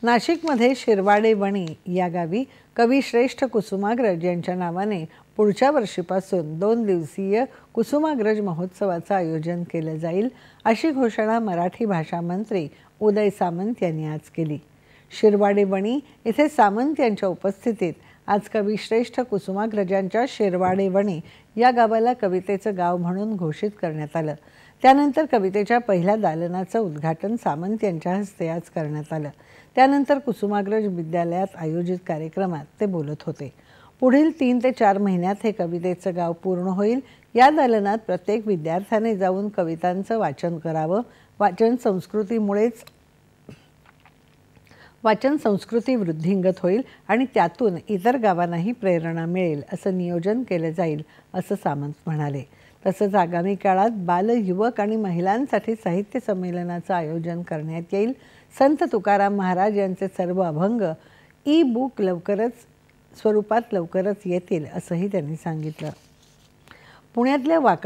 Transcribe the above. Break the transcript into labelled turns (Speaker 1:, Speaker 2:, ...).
Speaker 1: नाशिकमध्ये शिरवाडे वणी या गावी कविश्रेष्ठ कुसुमाग्रज यांच्या नावाने पुढच्या वर्षीपासून 2 दिवसीय कुसुमाग्रज महोत्सवाचं आयोजन केलं जाईल, अशी घोषणा मराठी भाषा मंत्री उदय सामंत यांनी आज केली। शिरवाडे वणी येथे सामंत यांच्या उपस्थितीत आज कविश्रेष्ठ कुसुमाग्रजांच्या शिरवाडे वणी या गावाला कवितेचं गाव म्हणून घोषित करण्यात आलं। त्यानंतर कवितेच्या पहिल्या दालनाचं उद्घाटन सामंत यांच्या हस्ते आज करण्यात आलं। त्यानंतर कुसुमाग्रज विद्यालयात आयोजित कार्यक्रमात ते बोलत होते। पुढील 3 ते 4 महिन्यात हे कवितेचं गाव पूर्ण होईल। या दालनात प्रत्येक विद्यार्थ्याने जाऊन कवितांचं वाचन करावं। वाचन संस्कृती वृद्धिंगत होईल आणि त्यातून इतर गावांनाही प्रेरणा मिळेल असं नियोजन केलं जाईल, असं सामंत म्हणाले। तसंच आगामी काळात बाल, युवक आणि महिलांसाठी साहित्य संमेलनाचं आयोजन करण्यात येईल। संत तुकाराम महाराज यांचे सर्व अभंग ई-बुक स्वरूपात लवकरच येतील, असंही त्यांनी सांगितलं। पुण्यातल्या वाकड